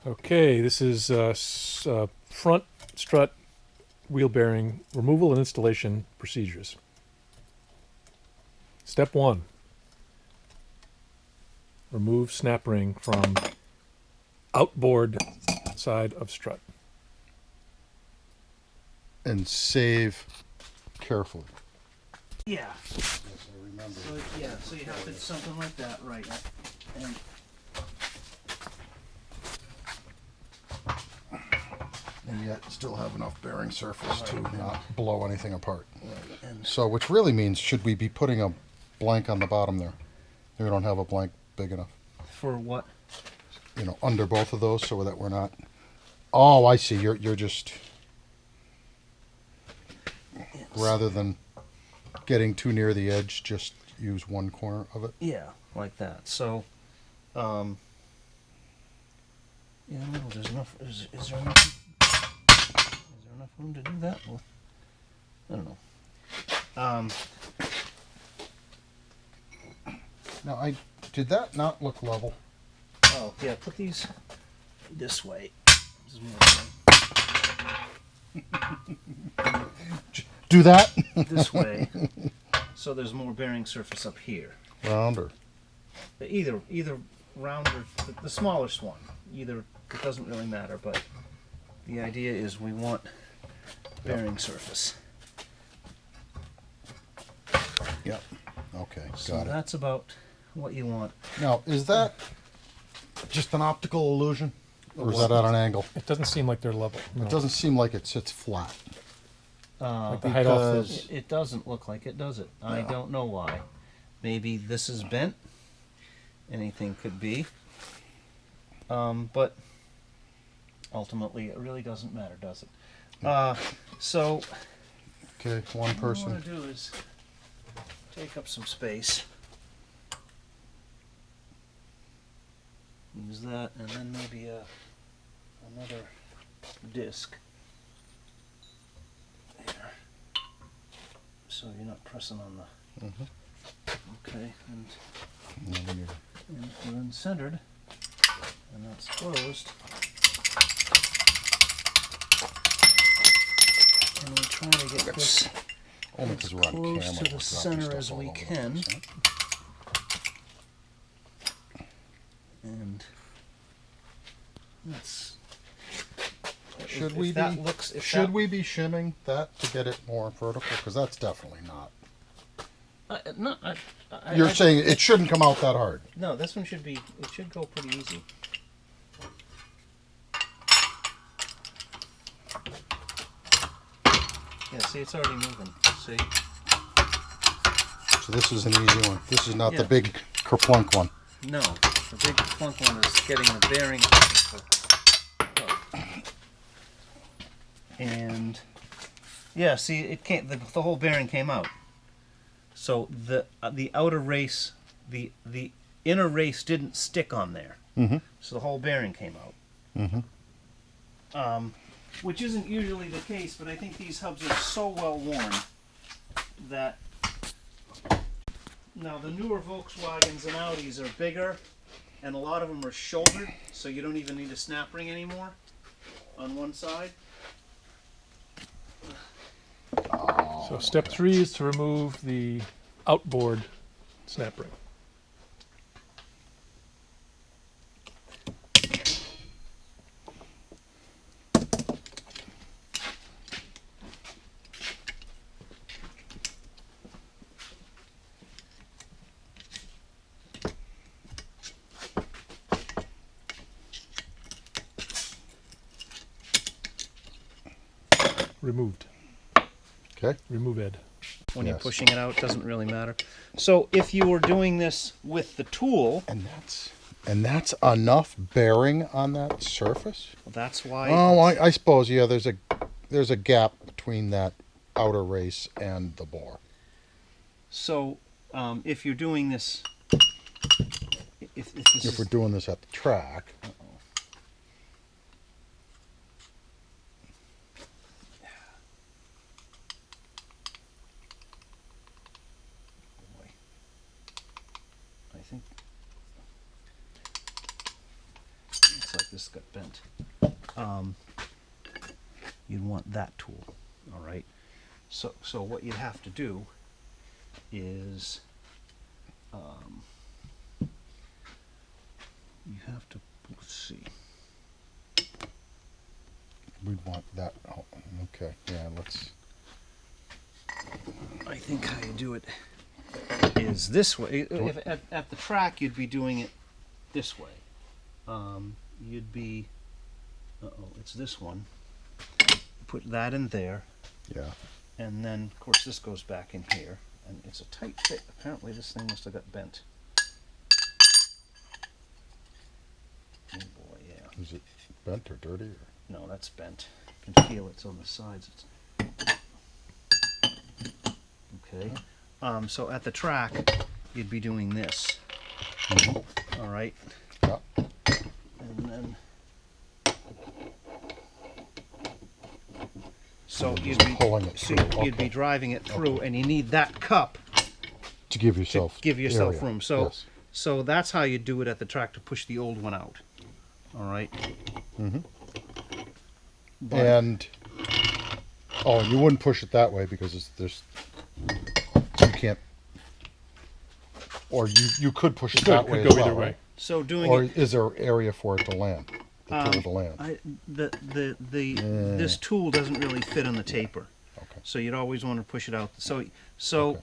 Okay, this is front strut wheel bearing removal and installation procedures. Step 1. Remove snap ring from outboard side of strut. And save carefully. Yeah. Yes, I remember. So yeah, so you have to do something like that, right? And And yet still have enough bearing surface to not blow anything apart. and So, which really means, should we be putting a blank on the bottom there? We don't have a blank big enough. for what? You know, under both of those, so that we're not. Oh, I see. You're just rather than getting too near the edge, just use one corner of it. Yeah, like that. So, yeah, I don't know. There's enough. Is there enough? Is there enough room to do that? Well, I don't know. Now, did that not look level? Oh yeah, put these this way. This is more Do that. this way, so there's more bearing surface up here. Rounder. Either round or the smallest one. Either, it doesn't really matter, but the idea is we want bearing surface. Yep. Okay, So got it. that's about what you want. Now, is that just an optical illusion, or is that at an angle? It doesn't seem like they're level. No. It doesn't seem like it sits flat. Like the height off Because It doesn't look like it, does it? I don't know why. Maybe this is bent. Anything could be. But ultimately, it really doesn't matter, does it? So okay, one what I person. want to do is take up some space. Use that, and then maybe another disc. There. So you're not pressing on the. Okay, and No, we need and we're then centered, and that's closed. And we try to get this only as because we're on camera. close to we're the dropping center stuff as all we over the can. place, huh? And that's. Should if we that be? looks, if Should that, we be shimming that to get it more vertical? Because that's definitely not. No, You're saying it shouldn't come out that hard. no. This one should be. It should go pretty easy. Yeah. See, it's already moving. See. So this is an easy one. This is not the Yeah. big kerplunk one. No, the big plunk one is getting the bearing. And yeah, see, it can't. The whole bearing came out. So the outer race, the inner race didn't stick on there. Mm-hmm. So the whole bearing came out. Mm-hmm. Which isn't usually the case, but I think these hubs are so well worn that. Now the newer Volkswagens and Audis are bigger, and a lot of them are shouldered, so you don't even need a snap ring anymore on one side. So step 3 is to remove the outboard snap ring. Removed. Okay. Remove Ed. When you're Yes. pushing it out, it doesn't really matter. So if you were doing this with the tool, And that's enough bearing on that surface. that's why. Oh, I suppose yeah. There's a gap between that outer race and the bore. So if you're doing this, if this If is, we're doing this at the track, I think it's looks like this got bent. You'd want that tool, all right? So what you'd have to do is you have to, let's see. We'd want that. Oh, okay. Yeah, let's. I think how you do it is this way. If at the track, you'd be doing it this way. You'd be, it's this one. Put that in there, Yeah. and then, of course, this goes back in here, and it's a tight fit. Apparently, this thing must have got bent. Oh boy, yeah. Is it bent or dirty? Or? No, that's bent. You can feel it's on the sides. Okay. So at the track, you'd be doing this. All right. Yeah. And then, so you'd be pulling it so through. you'd be Okay. driving it through, and you need that cup To give to yourself. give yourself area. room. So, Yes. so that's how you do it at the track to push the old one out. All right. But- And you wouldn't push it that way because you can't. Or you could push it that way Could as go well, either way. right? So doing Or it. is there area for it to land? The tool to land. This tool doesn't really fit on the taper, Okay. so you'd always want to push it out. So Okay.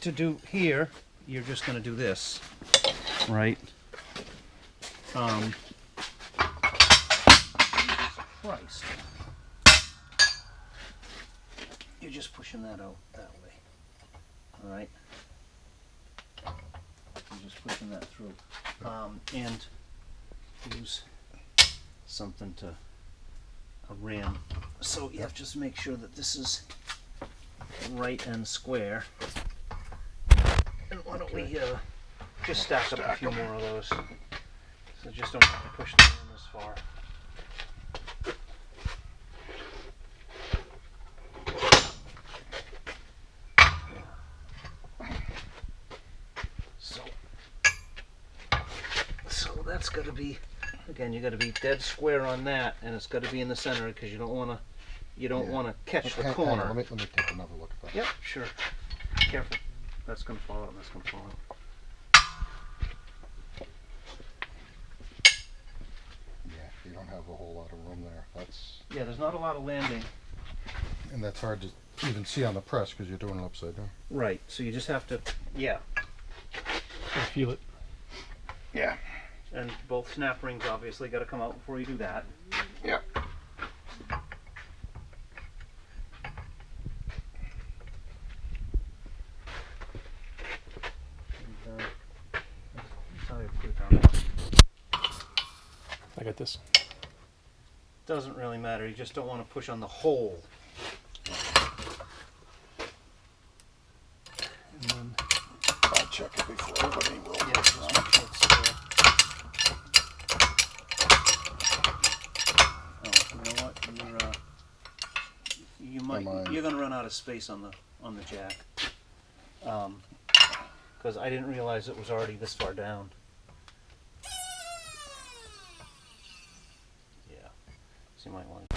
to do here, you're just going to do this, right? Christ! You're just pushing that out that way, all right? You're just pushing that through, and use something to a ram. So you have to just make sure that this is right and square. And why don't we just stack up a few more of those, so just don't have to push them in as far. So that's got to be, again, you got to be dead square on that, and it's got to be in the center because you don't want to catch the Hang on, corner. let me take another look at that. Yep, sure. Careful. That's gonna fall out and that's gonna fall out. Yeah, you don't have a whole lot of room there. Yeah, there's not a lot of landing. And that's hard to even see on the press because you're doing it upside down. Right, so you just have to, yeah. I feel it. Yeah. And both snap rings obviously got to come out before you do that. Yeah. And, that's how you put it down. I got this. Doesn't really matter, you just don't want to push on the hole. And then, I'll check it before everybody will. yeah, just make sure it's oh, you know what? You're gonna run out of space on the jack. Because I didn't realize it was already this far down. Yeah, so you might want to.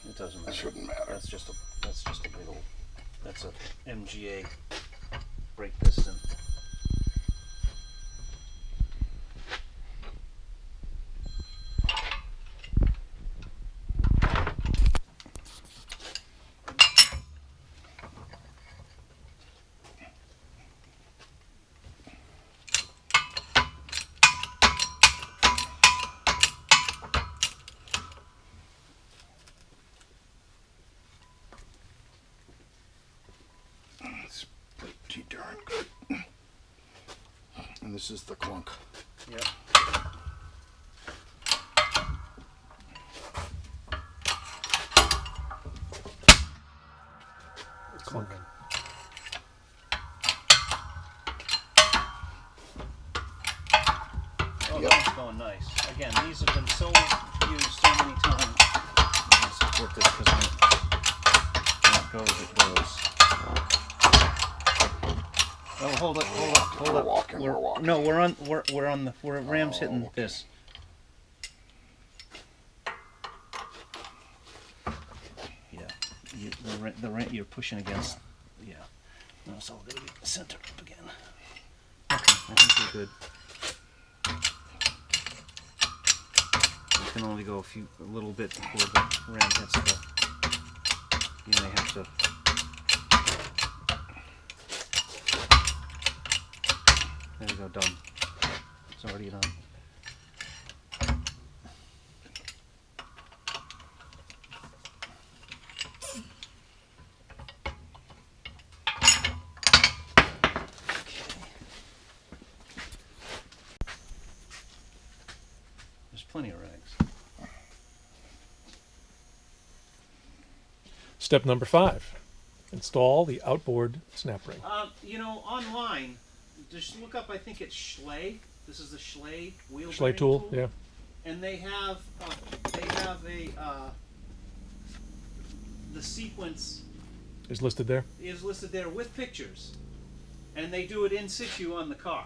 It doesn't matter. It shouldn't matter. That's just a big old. That's a MGA brake piston. pretty darn good. And this is the clunk. Yep. Clunk. Oh, Yep. that's going nice. Again, these have been so used so many times. I'm gonna support this because when it goes, it goes. Oh, hold it, hold it, hold We're it. walking, we're walking. No, we're on the Ram's hitting this. Yeah, you're pushing against. Yeah, no, it's all gonna be center up again. Okay, I think we're good. We can only go a little bit before the ram hits the. You may have to. There we go, done. It's already done. There's plenty of rags. Step number 5. Install the outboard snap ring. You know, online, just look up. I think it's Schley. This is the Schley wheel Schley bearing tool, yeah. and they have a the sequence Is listed there. is listed there with pictures, and they do it in situ on the car.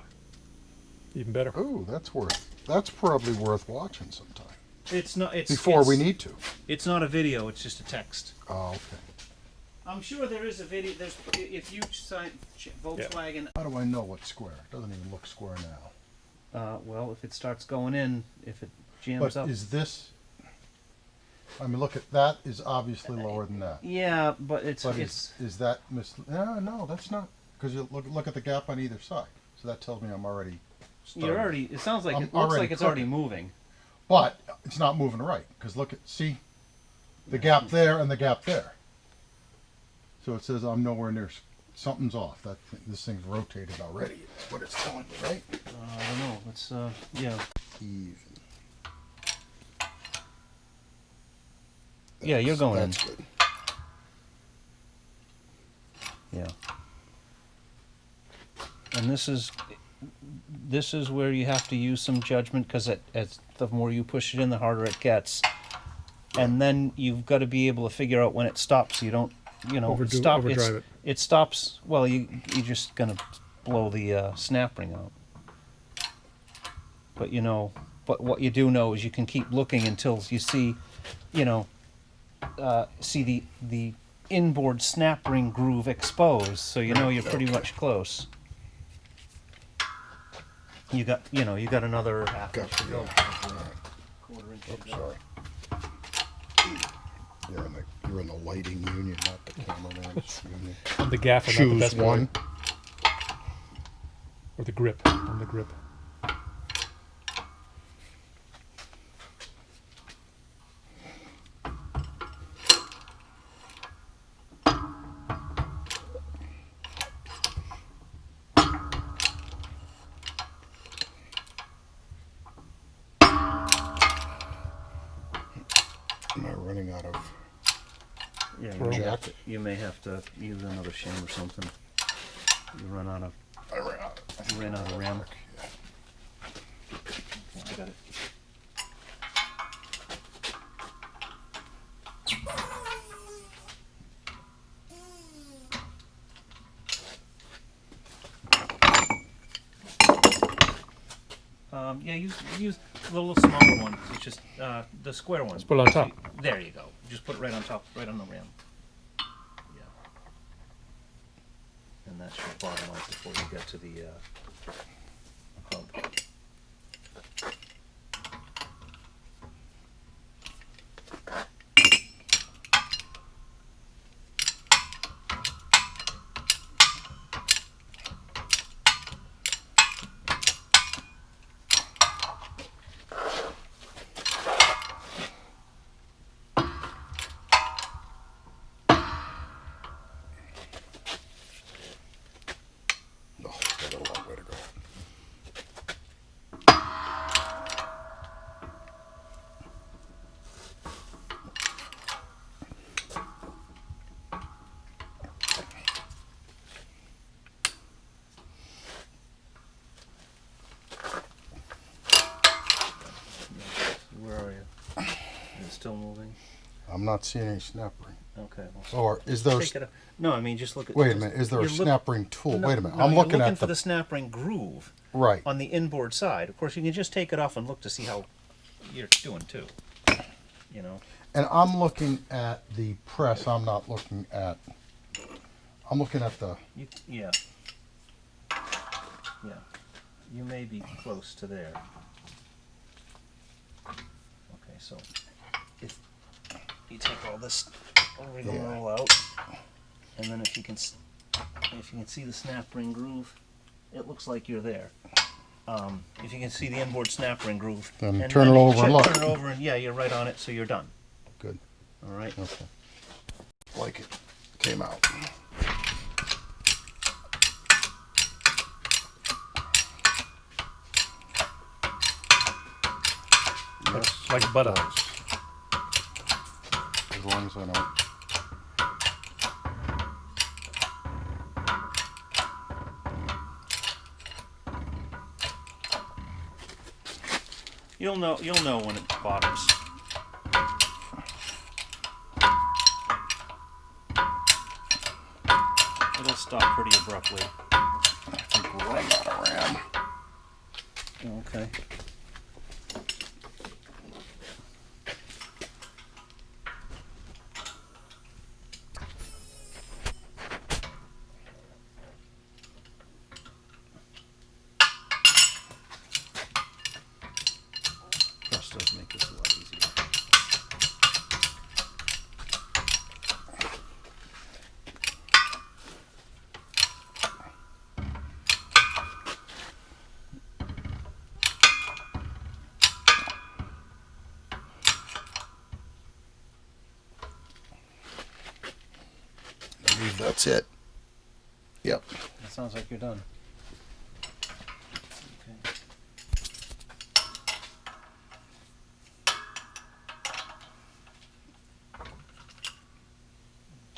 Even better. Oh, that's probably worth watching sometime. It's not. It's Before it's, we need to. It's not a video. It's just a text. Oh, okay. I'm sure there is a video. There's if you sign Volkswagen. How do I know what's square? It doesn't even look square now. Well, if it starts going in, if it jams But up. is this? I mean, look at that. Is obviously lower than that. Yeah, but it's But is that no, that's not, because you look at the gap on either side. So that tells me I'm already starting. you're already. It sounds like I'm it looks already like it's already cooking. moving. But it's not moving right, because look at, see the gap there and the gap there. So it says I'm nowhere near. Something's off. This thing's rotated already. That's what it's telling me, right? I don't know. It's yeah. Even. Yeah, you're going in. That's good. Yeah. And this is where you have to use some judgment, because as the more you push it in, the harder it gets. And then you've got to be able to figure out when it stops. So you don't, Overdrive it. It stops. Well, you're just gonna blow the snap ring out. But but what you do know is you can keep looking until you see, see the inboard snap ring groove exposed. So you're pretty much close. You got another half inch to go. Quarter inch to Oops, go. sorry. You're in the lighting union, not the cameraman's union. On the gaffer, not the Choose best one. boy. Or the grip. On the grip. Am I running out of? Yeah, Throw. you may have to use another shim or something. You ran out of I ran out. ram. I got it. Yeah, use the little smaller one. It's just the square one. Let's put it on top. There you go. Just put it right on top, right on the rim. Yeah. And that should bottom out before you get to the hub. Is it still moving? I'm not seeing any snap ring. Okay. Well, Or is there? take it out. No, I mean just look at. Wait a just- minute. Is there a you're look- snap ring tool? No, Wait a minute. no, I'm you're looking at for the snap ring groove right. on the inboard side. Of course, you can just take it off and look to see how you're doing too. You know. And I'm looking at the press. I'm not looking at. I'm looking at the. Yeah. Yeah. You may be close to there. Okay, so if you take all this rigmarole out, and then if you can see the snap ring groove, it looks like you're there. If you can see the inboard snap ring groove, Then and turn it over and look. Turn it over, and yeah, you're right on it, so you're done. Good. All right. Okay. Like it came out. Yes, Like butter. as long as I know. You'll know when it bottoms. It'll stop pretty abruptly. I think we're running out of RAM. Okay. Press does make this a lot easier. I believe that's it. Yep. That sounds like you're done. Okay.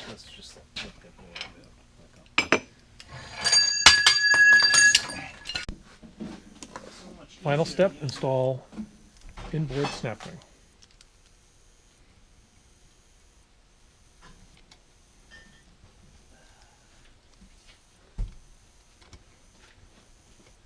Let's just look at a little bit. Final step, install inboard snap ring.